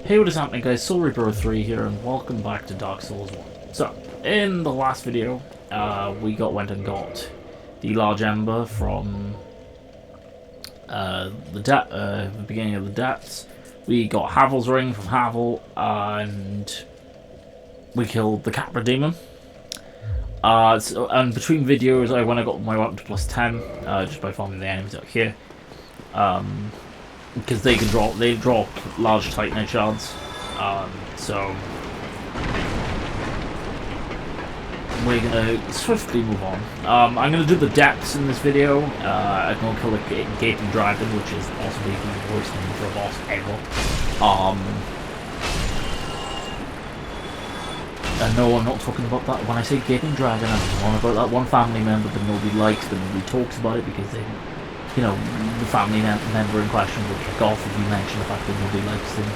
Hey, what is happening, guys? SoulReaper3 here, and welcome back to Dark Souls 1. So, in the last video, we went and got the large ember from the beginning of the depths. We got Havel's ring from Havel, and we killed the Capra demon. And between videos, I got my weapon to +10 just by farming the enemies out here. Because they drop large titanite shards, so we're gonna swiftly move on. I'm gonna do the depths in this video. I'm gonna kill a gaping dragon, which is possibly the worst name for a boss ever. And no, I'm not talking about that. When I say gaping dragon, I'm talking about that one family member that nobody likes, but nobody talks about it because they. You know, the family member in question will kick off if you mention the fact that nobody likes them.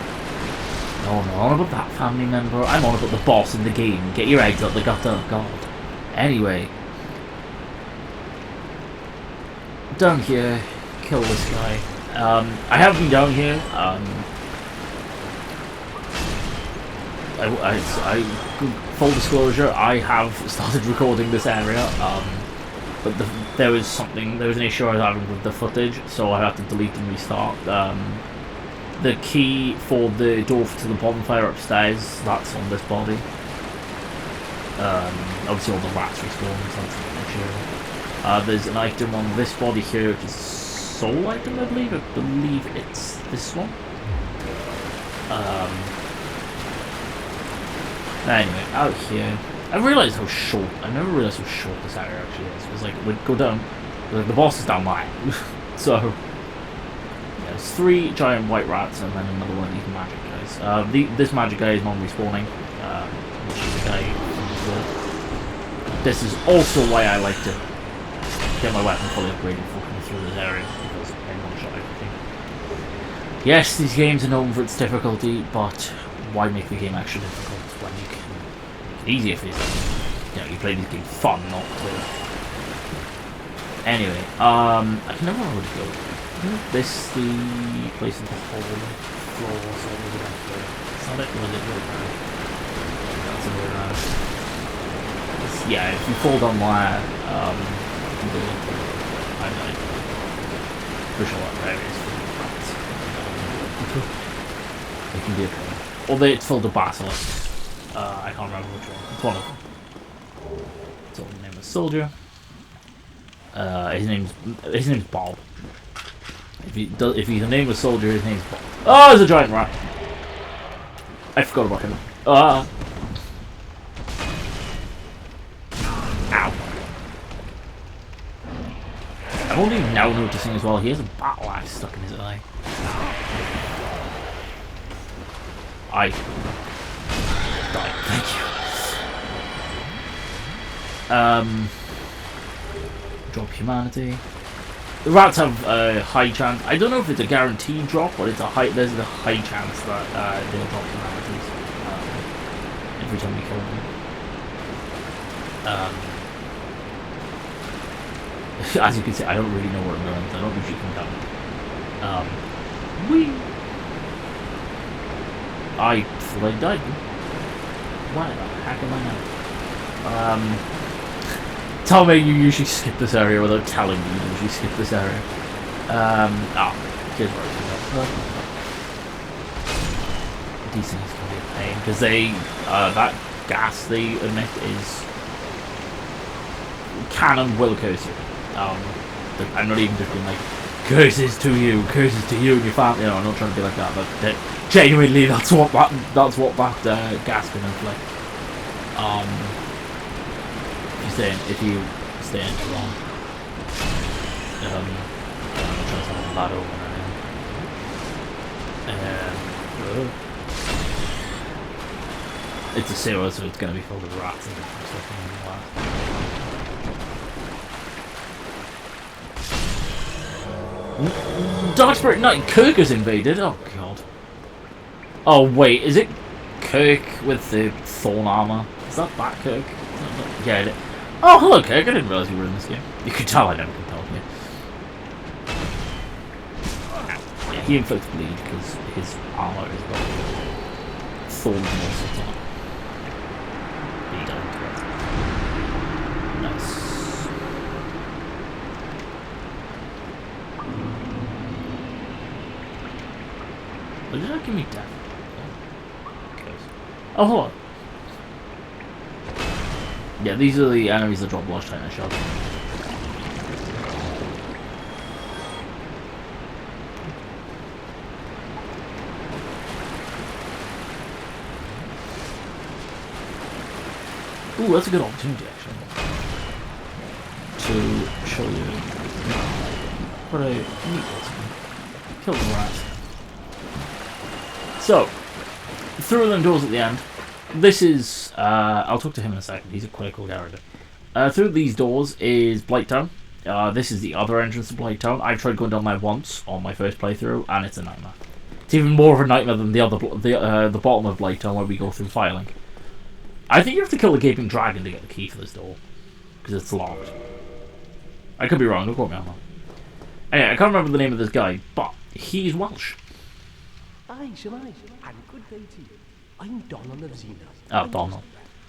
No, I'm not on about that family member. I'm on about the boss in the game. Get your eggs out the gutter, God. Anyway. Down here. Kill this guy. I have been down here. Full disclosure, I have started recording this area. But there was an issue I was having with the footage, so I had to delete and restart. The key for the door to the bonfire upstairs, that's on this body. Obviously all the rats respawn, so that's an issue. There's an item on this body here, which is a soul item, I believe. I believe it's this one. Anyway, out here. I realised how short. I never realised how short this area actually is. It was like we'd go down. The boss is down by. So yeah, there's 3 giant white rats and then another one of these magic guys. This magic guy is non-respawning, which is the guy from before. This is also why I like to get my weapon fully upgraded before coming through this area, because I one-shot everything. Yes, these games are known for its difficulty, but why make the game extra difficult when you can? Easier for yourself. You know, you play this game fun, not to. Anyway, I can never remember where to go. Isn't this the place in the whole floor? So was it up there? It's not it, was it really bad? That's a way around. Yeah, if you fall down there, you can go into it. I'm like, push a lot of areas for the rats. It can be a pain. Although it's filled with basilisks. I can't remember which one. It's one of them. So the name of the soldier. His name's Bob. If he's a name of soldier, his name's Bob. Oh, there's a giant rat. I forgot about him. Ow. I'm only now noticing as well. He has a battle axe stuck in his eye. Thank you. Drop humanity. The rats have a high chance. I don't know if it's a guaranteed drop, but there's a high chance that they'll drop humanities every time we kill them. As you can see, I don't really know where I'm going. I don't usually come down. I thought I died. Why the heck am I now? Tell me you usually skip this area without telling me you usually skip this area. Here's where I go. These things can be a pain, because that gas they emit can will curse you. I'm not even just being like, curses to you and your family. You know, I'm not trying to be like that, but genuinely, that's what that gas can inflict. If you stay in too long. I'm trying to have that over it's a sewer, so it's going to be filled with rats and different stuff and all that. Dark Spirit Knight Kirk is invaded. Oh god. Oh wait, is it Kirk with the thorn armor? Is that Kirk? Yeah, it is. Oh, hello, Kirk. I didn't realise you were in this game. You could tell I never could tell you. Yeah, he inflicts bleed because his armor is well. thorns and all sorts on. Be done to it. Nice. What did that give me death? Oh, hold on. Yeah, these are the enemies that drop large titanite shells. Ooh, that's a good opportunity, actually, to show you what I need. Kill the rats. So, through them doors at the end. This is, I'll talk to him in a second, he's a quite cool character. Through these doors is BlightTown. This is the other entrance to BlightTown. I've tried going down there once on my first playthrough, and it's a nightmare. It's even more of a nightmare than the bottom of BlightTown where we go through filing. I think you have to kill the gaping dragon to get the key for this door, because it's locked. I could be wrong, don't quote me on that. Anyway, I can't remember the name of this guy, but he's Welsh. Aye, Shemai, and good day to you. I'm Donald of Xena. Oh, Donald.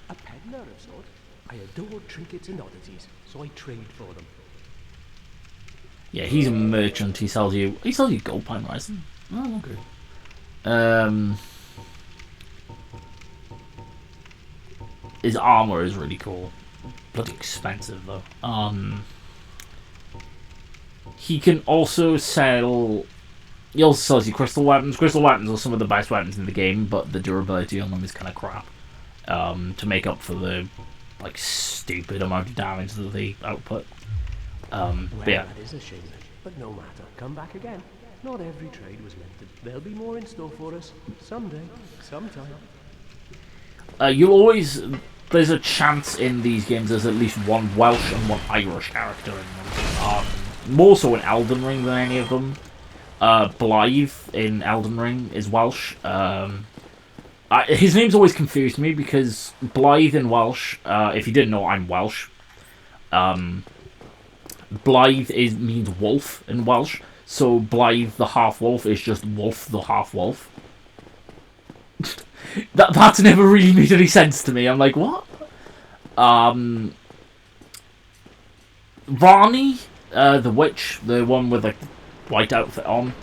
A peddler of sort. I adore trinkets and oddities, so I trade for them. Yeah, he's a merchant. He sells you gold pine rice. Oh, okay. His armor is really cool. Bloody expensive though. He can also sell. He also sells you crystal weapons. Crystal weapons are some of the best weapons in the game, but the durability on them is kind of crap. To make up for the like stupid amount of damage that they output. Well, yeah. that is a shame, but no matter. Come back again. Not every trade was meant to. There'll be more in store for us someday, sometime. You'll always. There's a chance in these games there's at least one Welsh and one Irish character in them. More so in Elden Ring than any of them. Blythe in Elden Ring is Welsh. His name's always confused me because Blythe in Welsh, if you didn't know, I'm Welsh. Blythe means wolf in Welsh, so Blythe the half-wolf is just Wolf the half-wolf. That's never really made any sense to me. I'm like, what? Rani, the witch, the one with the white outfit on,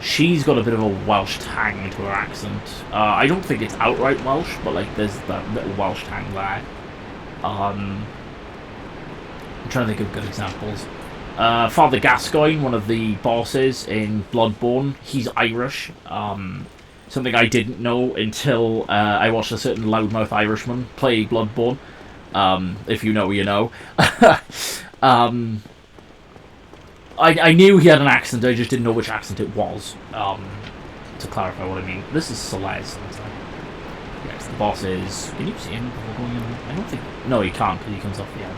she's got a bit of a Welsh tang to her accent. I don't think it's outright Welsh, but like there's that little Welsh tang there. I'm trying to think of good examples. Father Gascoigne, one of the bosses in Bloodborne, he's Irish. Something I didn't know until I watched a certain loudmouth Irishman play Bloodborne. If you know, you know. I knew he had an accent, I just didn't know which accent it was. To clarify what I mean. This is Celeste. Yes, the boss is... Can you see him before going in? I don't think... No, you can't, because he comes off the edge.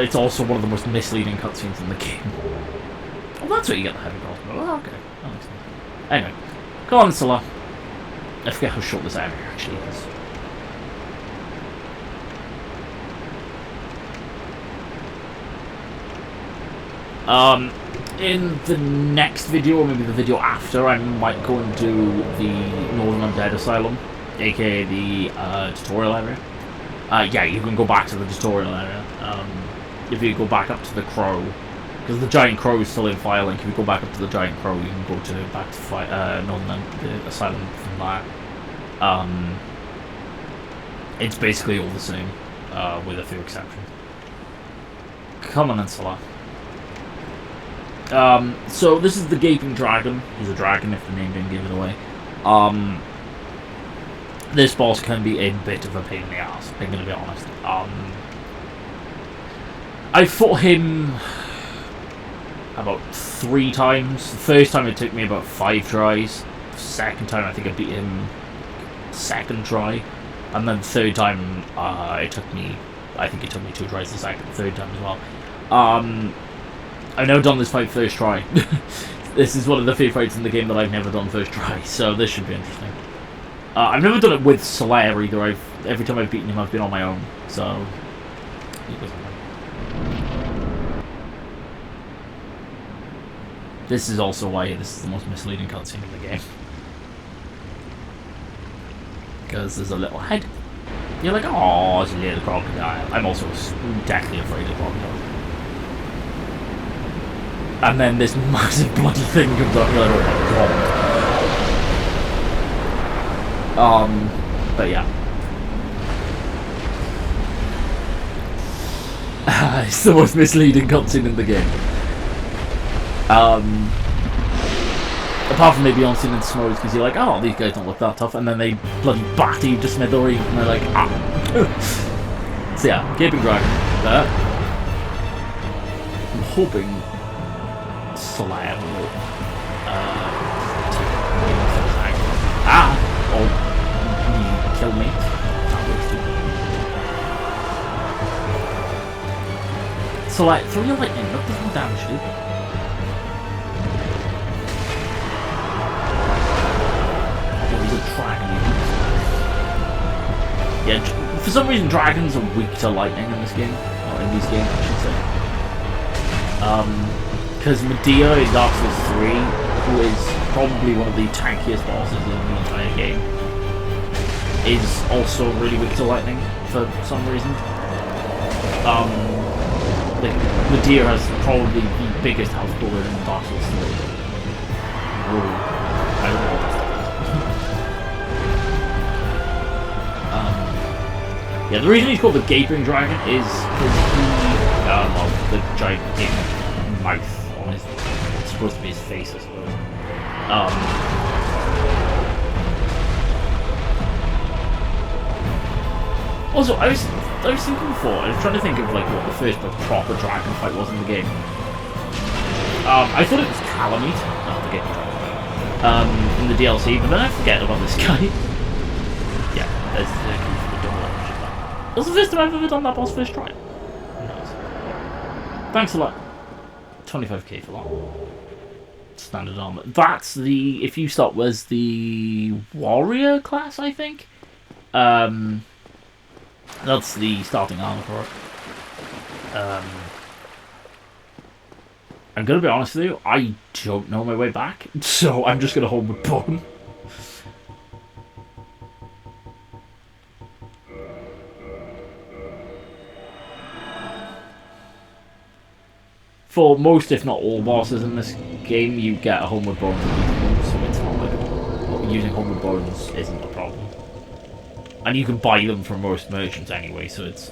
It's also one of the most misleading cutscenes in the game. Oh, that's where you get the heavy crossbow. Oh, okay. That makes sense. Anyway, go on, Scylla. I forget how short this area actually is. In the next video, or maybe the video after, I might go and do the Northern Undead Asylum, aka the tutorial area. Yeah, you can go back to the tutorial area. If you go back up to the Crow, because the Giant Crow is still in Firelink. If you go back up to the Giant Crow, you can go back to Northern Asylum from that. It's basically all the same, with a few exceptions. Come on, Insula. So this is the Gaping Dragon. He's a dragon if the name didn't give it away. This boss can be a bit of a pain in the ass, I'm gonna be honest. I fought him about 3 times. The first time it took me about 5 tries. The second time I think I beat him second try. And then the third time I think it took me 2 tries the third time as well. I've never done this fight first try. This is one of the few fights in the game that I've never done first try, so this should be interesting. I've never done it with Slayer either. Every time I've beaten him, I've been on my own, so... This is also why this is the most misleading cutscene in the game. because there's a little head. You're like, oh, it's a little crocodile. I'm also deathly afraid of crocodiles. And then this massive bloody thing comes up, you're like, oh god. But yeah. It's the most misleading cutscene in the game. Apart from maybe on scene in snows, because you're like, oh, these guys don't look that tough, and then they bloody batter you to smithereens, and they're like, ah. So yeah, Gaping Dragon there. I'm hoping Slayer will or kill me. That works too. So like, throw your lightning, that does no damage, dude. Yeah, for some reason dragons are weak to lightning in this game, or in these games I should say. Because Medea in Dark Souls 3, who is probably one of the tankiest bosses in the entire game, is also really weak to lightning for some reason. Like, Medea has probably the biggest health pool in Dark Souls 3. Oh, I don't know what that's. Yeah, the reason he's called the Gaping Dragon is because he, well, the gigantic mouth on his, it's supposed to be his face, I suppose. Also, I was thinking before, I was trying to think of like what the first proper dragon fight was in the game. I thought it was Calamite, not the Gaping Dragon, in the DLC, but then I forget about this guy. Yeah, there's the That's the first time I've ever done that boss first try. Nice. Thanks a lot. 25k for that. Standard armor. That's the, if you start with the warrior class, I think. That's the starting armor for it. I'm gonna be honest with you, I don't know my way back, so I'm just gonna hold my bone. For most, if not all, bosses in this game, you get a homeward bone, so it's not like using homeward bones isn't a problem. And you can buy them from most merchants anyway, so it's...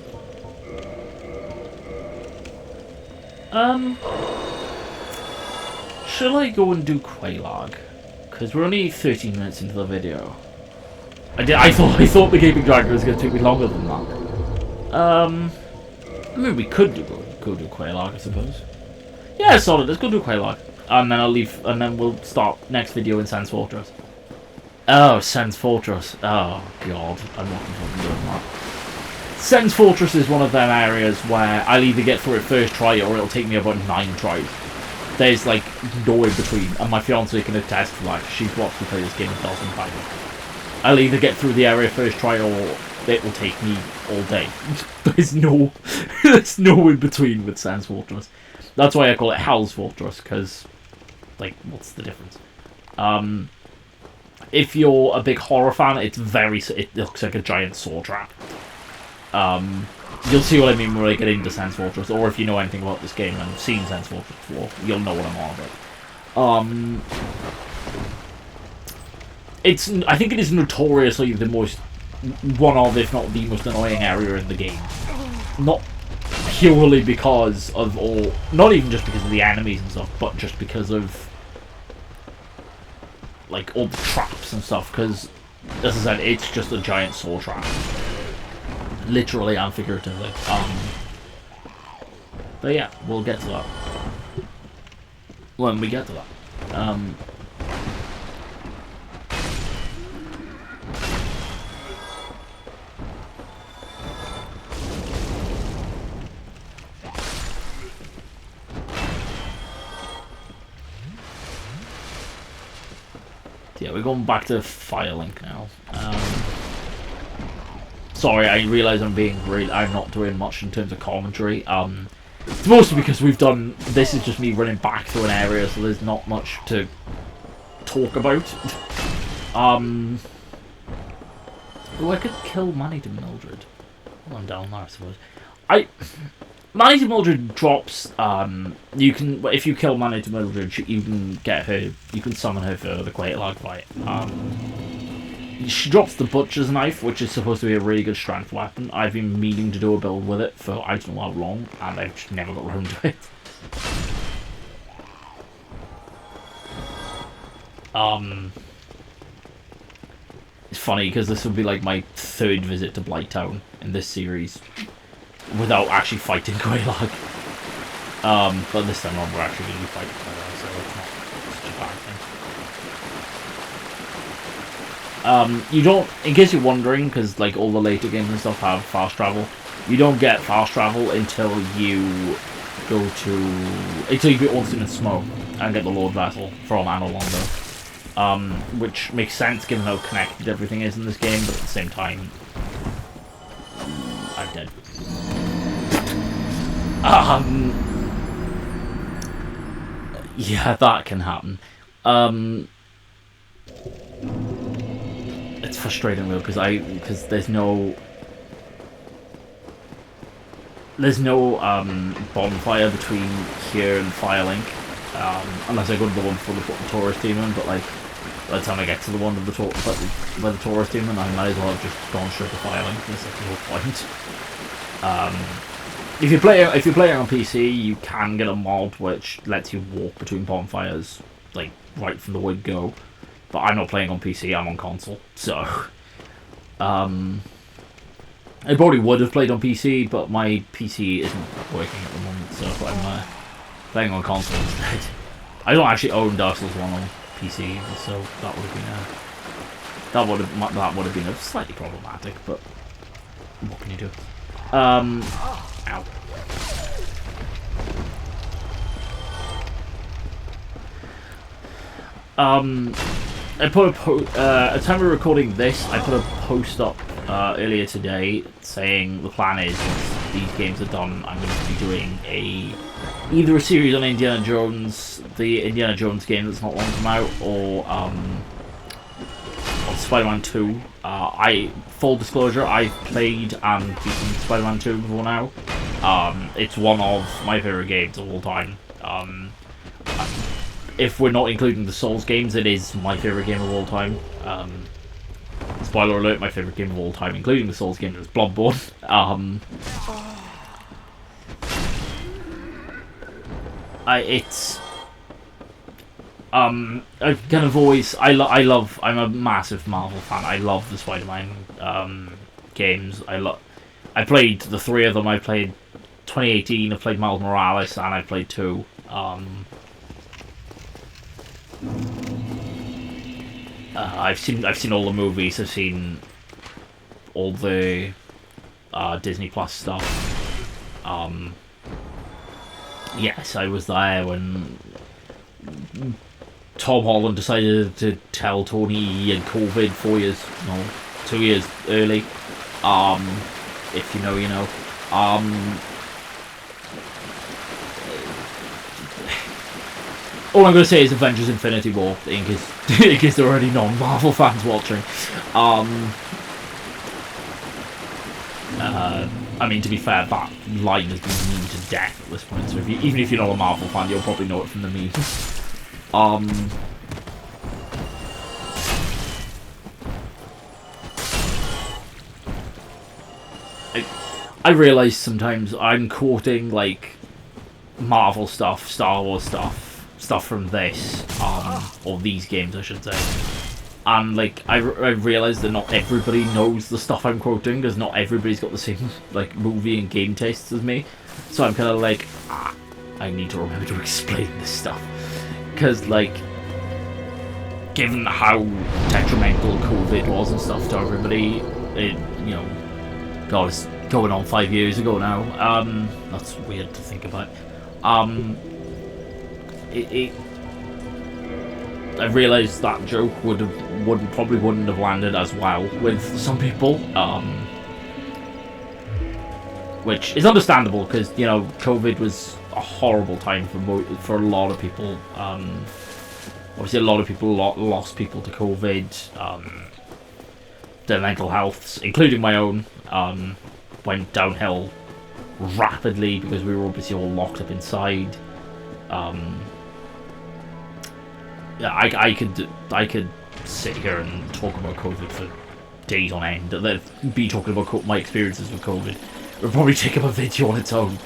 Should I go and do Quelaag? Because we're only 13 minutes into the video. I thought the Gaping Dragon was going to take me longer than that. I mean, we could go do Quelaag, I suppose. Yeah, solid. Let's go do Quelaag, and then I'll leave, and then we'll start next video in Sen's Fortress. Oh, Sen's Fortress. Oh god, I'm not fucking doing that. Sen's Fortress is one of them areas where I'll either get through it first try or it'll take me about 9 tries. There's like no in between, and my fiance can attest to that. She's watched me play this game 1,000 times. I'll either get through the area first try or it will take me all day. There's no in between with Sen's Fortress. That's why I call it Hell's Fortress, because, like, what's the difference? If you're a big horror fan, it looks like a giant saw trap. You'll see what I mean when I get into Sen's Fortress, or if you know anything about this game and seen Sen's Fortress before, you'll know what I'm on about. I think it is notoriously the most, one of, if not the most annoying area in the game. Not purely because of all, not even just because of the enemies and stuff, but just because of like all the traps and stuff, because as I said, it's just a giant saw trap, literally and figuratively. But yeah, we'll get to that when we get to that. Yeah, we're going back to Firelink now. Sorry, I realise I'm not doing much in terms of commentary. It's mostly because this is just me running back through an area, so there's not much to talk about. Oh, I could kill Man-Eater Mildred. Well, I'm down there, I suppose. Man-Eater Mildred drops, you can, if you kill Man-Eater Mildred, you can get her, you can summon her for the Great Lag fight. She drops the Butcher's Knife, which is supposed to be a really good strength weapon. I've been meaning to do a build with it for I don't know how long, and I've just never got around to it. It's funny, because this would be like my third visit to BlightTown in this series, without actually fighting Great Lag. But this time on we're actually going to be fighting Great Lag, so it's not such a bad thing. You don't, in case you're wondering, because like all the later games and stuff have fast travel, you don't get fast travel until you go to, until you beat Ultimate Smoke and get the Lord Vessel from Anolondo. Which makes sense given how connected everything is in this game, but at the same time, I'm dead. Yeah, that can happen. It's frustrating though, because there's no bonfire between here and Firelink, unless I go to the one before they put the tourist team in, but like, by the time I get to the one with the tourist team in, I might as well have just gone straight to Firelink. There's like no point. If you're playing on PC, you can get a mod which lets you walk between bonfires, like right from the word go. But I'm not playing on PC. I'm on console, so I probably would have played on PC, but my PC isn't working at the moment, so I'm playing on console instead. I don't actually own Dark Souls 1 on PC, so that would have been a slightly problematic, but what can you do? Ow. I put at the time of recording this, I put a post up earlier today saying the plan is, once these games are done, I'm going to be doing either a series on Indiana Jones, the Indiana Jones game that's not long come out, or on Spider-Man 2. Full disclosure, I've played and beaten Spider-Man 2 before now. It's one of my favourite games of all time. If we're not including the Souls games, it is my favourite game of all time. Spoiler alert, my favourite game of all time, including the Souls game, is Bloodborne. I've kind of always, I'm a massive Marvel fan. I love the Spider-Man games. I played the three of them. I played 2018, I played Miles Morales, and I played 2. I've seen all the movies. I've seen all the Disney Plus stuff. Yes, I was there when Tom Holland decided to tell Tony he had COVID 2 years early. If you know, you know. All I'm going to say is Avengers Infinity War, in case there are any non-Marvel fans watching. I mean, to be fair, that line has been memed to death at this point, so even if you're not a Marvel fan, you'll probably know it from the memes. I realise sometimes I'm quoting, like, Marvel stuff, Star Wars stuff from this, or these games, I should say. And, like, I realise that not everybody knows the stuff I'm quoting, because not everybody's got the same, like, movie and game tastes as me. So I'm kind of like, I need to remember to explain this stuff. Because, like, given how detrimental COVID was and stuff to everybody, it, you know, God, it's going on 5 years ago now. That's weird to think about. I realised that joke probably wouldn't have landed as well with some people, which is understandable because, you know, COVID was a horrible time for a lot of people. Obviously, a lot of people lost people to COVID. their mental healths, including my own, went downhill rapidly because we were obviously all locked up inside. Yeah, I could sit here and talk about COVID for days on end. Be talking about my experiences with COVID. It would probably take up a video on its own.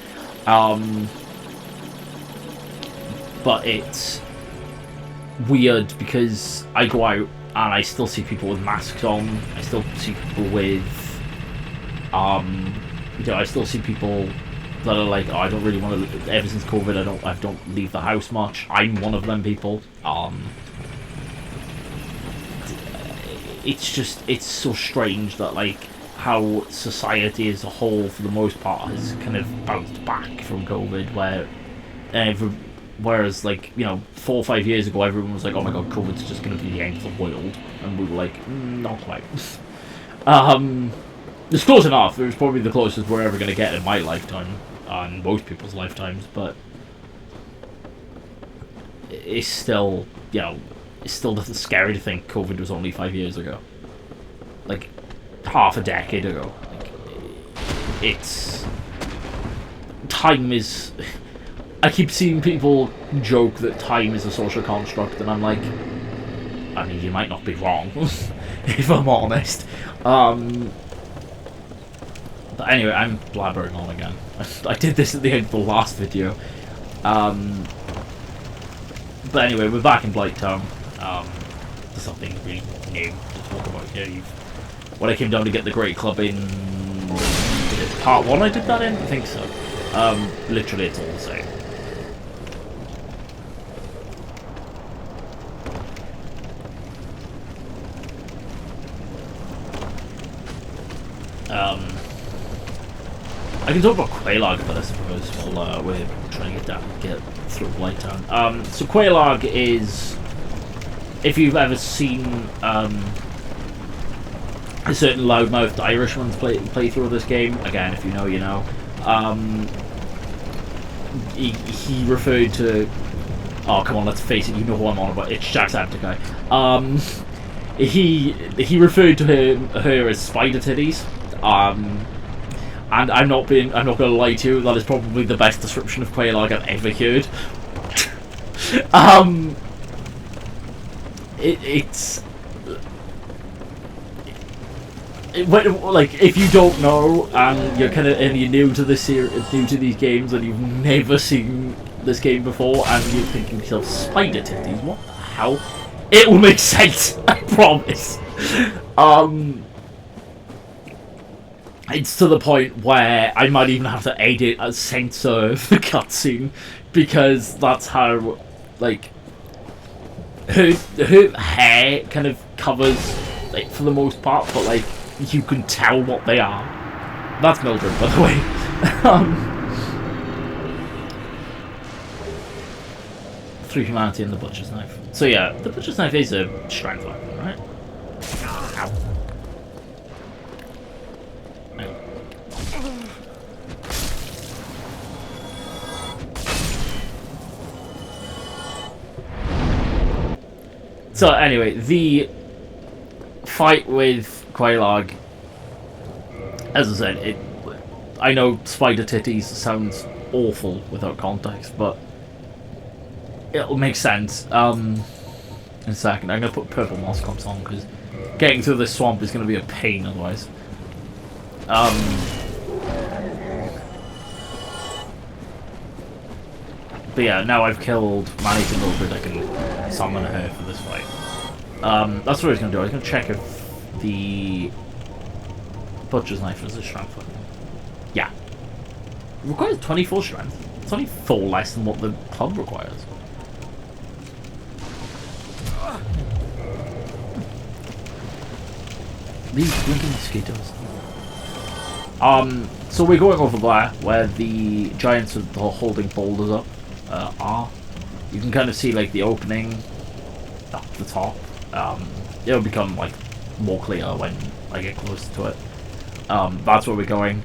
But it's weird because I go out and I still see people with masks on. I still see people with, I still see people that are like, oh, I don't really want to. Ever since COVID, I don't leave the house much. I'm one of them people. It's so strange that like how society as a whole, for the most part, has kind of bounced back from COVID, whereas like 4 or 5 years ago, everyone was like, oh my god, COVID's just going to be the end of the world, and we were like, not quite. It's close enough. It was probably the closest we're ever going to get in my lifetime, and most people's lifetimes, but it's still, it's still scary to think COVID was only 5 years ago. Like, half a decade ago. Like, it's... Time is... I keep seeing people joke that time is a social construct, and I'm like, I mean, you might not be wrong, if I'm honest. But anyway, I'm blabbering on again. I did this at the end of the last video. But anyway, we're back in BlightTown. There's something really new to talk about here. When I came down to get the Great Club in part 1, I did that in? I think so. Literally, it's all the same. I can talk about Quelaag first, I suppose, while we're trying to get through BlightTown. So Quelaag is, if you've ever seen a certain loudmouthed Irishman's play through this game, again, if you know, you know. He referred to, oh come on, let's face it, you know who I'm on about. It's Jacksepticeye. He referred to her as spider titties. And I'm not gonna lie to you, that is probably the best description of Quelaag I've ever heard. Like, if you don't know and you're new to this new to these games and you've never seen this game before and you're thinking to yourself, spider titties, what the hell? It will make sense, I promise. It's to the point where I might even have to edit and censor the cutscene because that's how, like, her hair kind of covers, like, for the most part, but like you can tell what they are. That's Mildred, by the way. Through humanity and the butcher's knife. So yeah, the butcher's knife is a strength weapon, right? Ow. So anyway, the fight with Quelaag, as I said, I know spider titties sounds awful without context, but it'll make sense. In a second, I'm going to put purple moss comps on because getting through this swamp is going to be a pain otherwise. But yeah, now I've killed Manny and Mildred, I can summon her for this fight. That's what I was going to do. I was going to check if the butcher's knife is a strength weapon. Yeah. It requires 24 strength. It's only 4 less than what the club requires. These blinking mosquitoes. So we're going over there where the giants are holding boulders up are. You can kind of see like the opening up the top. It'll become like more clear when I get closer to it. That's where we're going.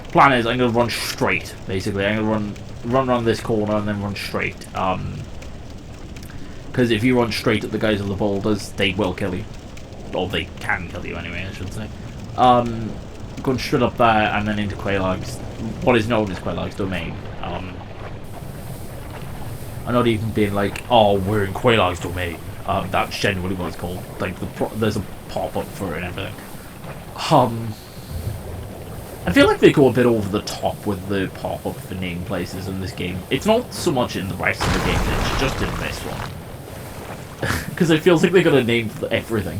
Plan is I'm gonna run straight. Basically, I'm gonna run around this corner and then run straight. Because if you run straight at the guys with the boulders, they will kill you. or they can kill you anyway, I should say. Going straight up there and then into Quelaag's, what is known as Quelaag's domain. I'm not even being like, oh, we're in Quelaag's domain. That's genuinely what it's called. Like, there's a pop-up for it and everything. I feel like they go a bit over the top with the pop-up for name places in this game. It's not so much in the rest of the game, it's just in this one. Because it feels like they got a name for everything.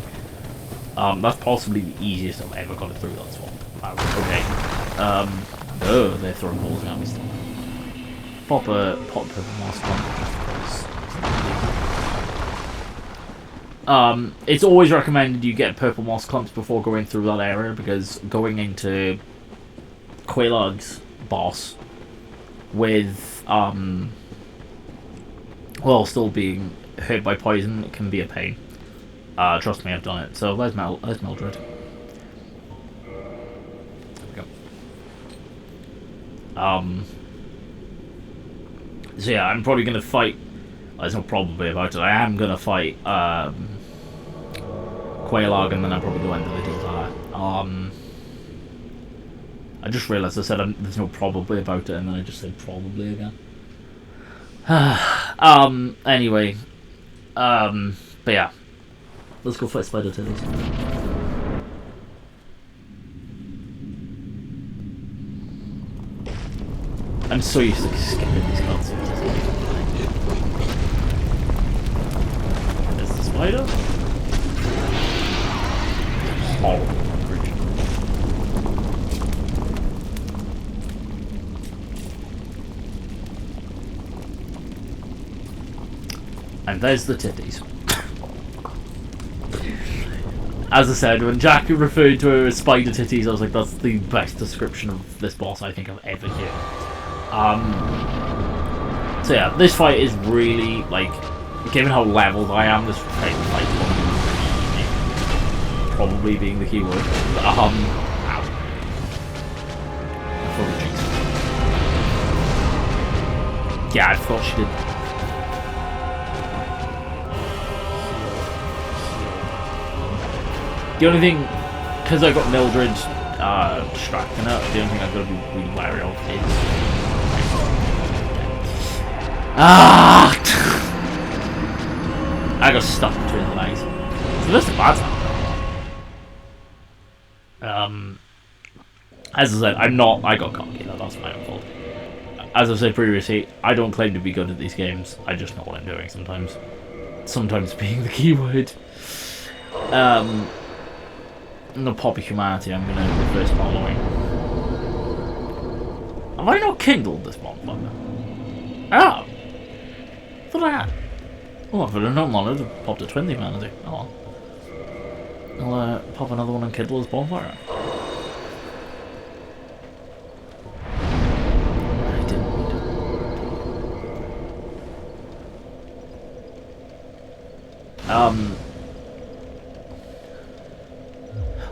That's possibly the easiest I've ever got it through that swamp. Okay. Oh, they're throwing balls at me still. Pop a purple moss clump. It's always recommended you get purple moss clumps before going through that area, because going into Quelaag's boss with well, still being hurt by poison, it can be a pain. Trust me, I've done it. So there's Mildred. There we go. So yeah, I'm probably gonna fight. There's no probably about it. I am gonna fight Quelaag, and then I'll probably go into the Dildar. I just realised I said there's no probably about it, and then I just said probably again. Anyway, but yeah, let's go fight Spider Turtles. I'm so used to skipping these cutscenes. There's the spider. Horrible. And there's the titties. As I said, when Jack referred to her as spider titties, I was like, that's the best description of this boss I think I've ever heard. So yeah, this fight is really, like, given how leveled I am, this fight probably being the keyword. Ow. Yeah, I thought she did. The only thing, because I got Mildred distracting her, the only thing I've got to be really wary of is... I got stuck between the legs. So this is a bad time. As I said, I got cocky, that's my own fault. As I've said previously, I don't claim to be good at these games, I just know what I'm doing sometimes. Sometimes being the keyword. No pop of humanity, I'm gonna reverse following. Have I not kindled this bonfire? Oh! I thought I had. Oh, if I'd have known that, I'd have popped a twin humanity. Oh well. I'll pop another one and kindle this bonfire. I didn't need to.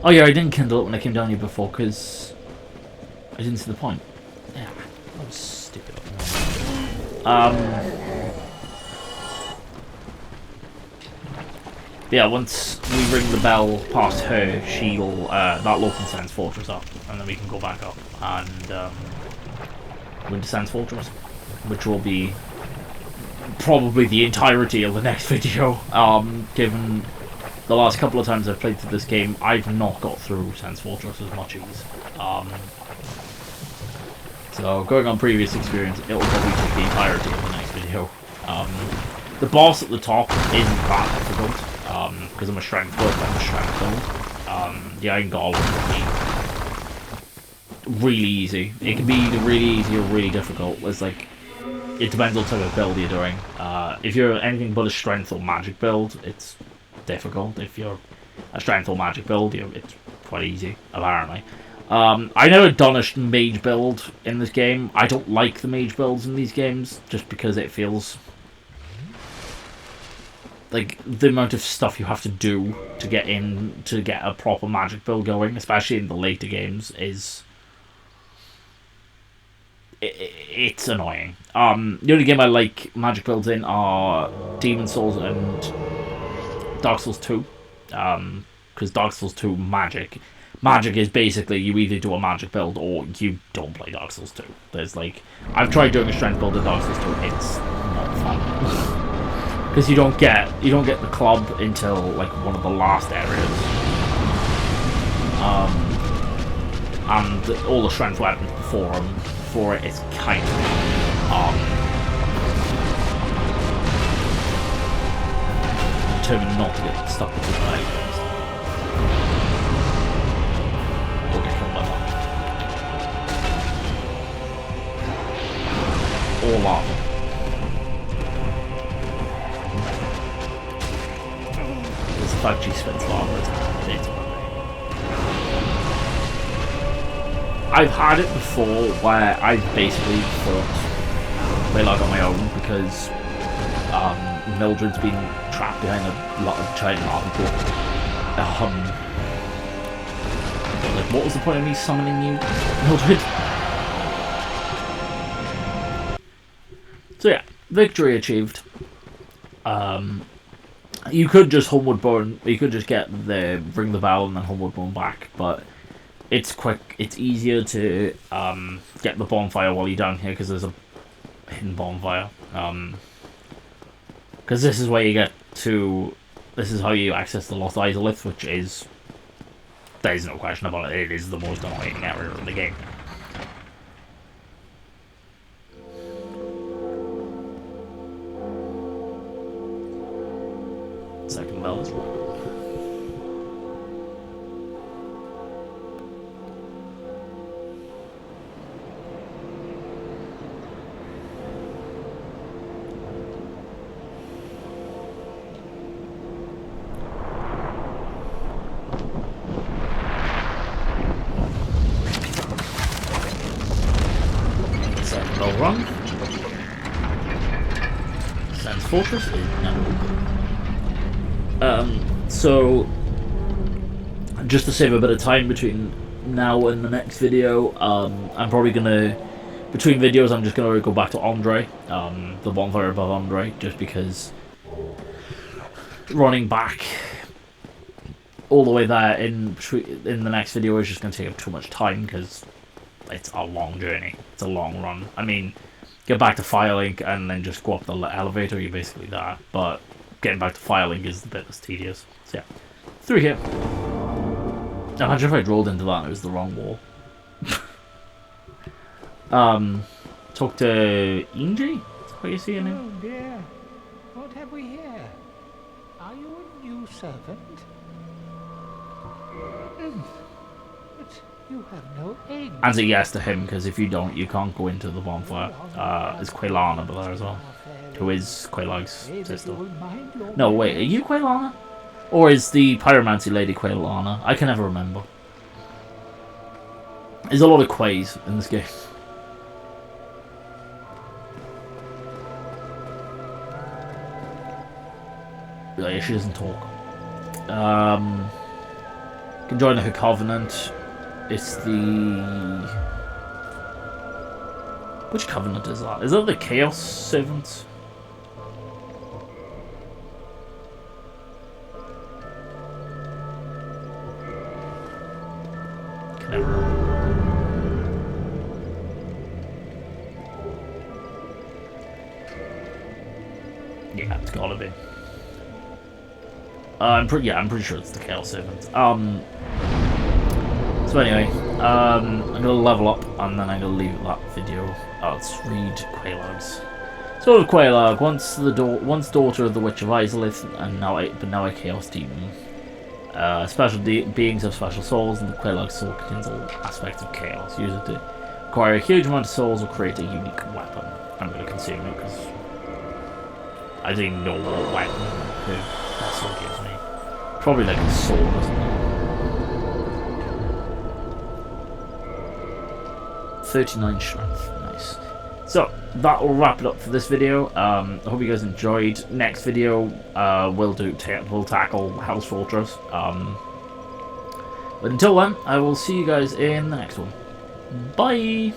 Oh yeah, I didn't kindle it when I came down here before because I didn't see the point. Yeah, that was stupid. Yeah, once we ring the bell past her, she'll that Loken sends Fortress up, and then we can go back up and go into Sans Fortress, which will be probably the entirety of the next video. Given the last couple of times I've played through this game, I've not got through Sans Fortress as much ease. So going on previous experience, it'll probably take the entirety of the next video. The boss at the top isn't that difficult, because I'm a strength build. The Iron Golem can be really easy. It can be either really easy or really difficult. It's like, it depends on the type of build you're doing. If you're anything but a strength or magic build, it's difficult. If you're a strength or magic build, it's quite easy, apparently. I never done a mage build in this game. I don't like the mage builds in these games, just because it feels like the amount of stuff you have to do to get a proper magic build going, especially in the later games, is it's annoying. The only game I like magic builds in are Demon Souls and Dark Souls 2. because Dark Souls 2 magic is basically you either do a magic build or you don't play Dark Souls 2. There's like, I've tried doing a strength build in Dark Souls 2, it's not fun. Because you don't get the club until like one of the last areas. And all the strength weapons before it is kind of determined not to get stuck with the items. Or get killed by that. Or lava. This fact she spends lava is data. I've had it before where I've basically fought Quelaag on my own because Mildred's been trapped behind a lot of giant lava pool. Like, what was the point of me summoning you, Mildred? So yeah, victory achieved. You could just Homeward Bone, you could just ring the bell and then Homeward Bone back, but it's quick, it's easier to get the bonfire while you're down here because there's a hidden bonfire. Because this is where you get to, this is how you access the Lost Izalith, which is, there's no question about it, it is the most annoying area of the game. Second bell as well. Run. Sands Fortress is now. So just to save a bit of time between now and the next video, I'm probably gonna, between videos, I'm just gonna go back to Andre, the bonfire above Andre, just because running back all the way there in the next video is just gonna take up too much time because it's a long journey. It's a long run. I mean, get back to Firelink and then just go up the elevator, you're basically there. But getting back to Firelink is the bit that's tedious. So yeah, through here. Imagine if I rolled into that and it was the wrong wall. Talk to Inji? What are you seeing here? Oh dear, what have we here? Are you a new servant? But you have no eggs. Answer yes to him, because if you don't, you can't go into the bonfire. Is Quailana there as well? Who is Quelaag's sister? No, wait, are you Quailana? Or is the pyromancy lady Quailana? I can never remember. There's a lot of Quays in this game. Yeah, she doesn't talk. Can join her covenant. It's the... Which covenant is that? Is that the Chaos Servants? Can never remember. Yeah, it's gotta be. I'm pretty sure it's the Chaos Servants. So anyway, I'm gonna level up and then I'm gonna leave that video. Let's read Quelaag's. So of Quelaag, once daughter of the Witch of Izalith, and now a Chaos Demon. Special beings have special souls, and the Quelaag soul contains all aspects of chaos. Use it to acquire a huge amount of souls or create a unique weapon. I'm gonna consume it because I didn't know what weapon that sword gives me. Probably like a sword or something. 39 strength, nice. So that will wrap it up for this video. I hope you guys enjoyed. Next video, we'll tackle Hell's Fortress. But until then, I will see you guys in the next one. Bye.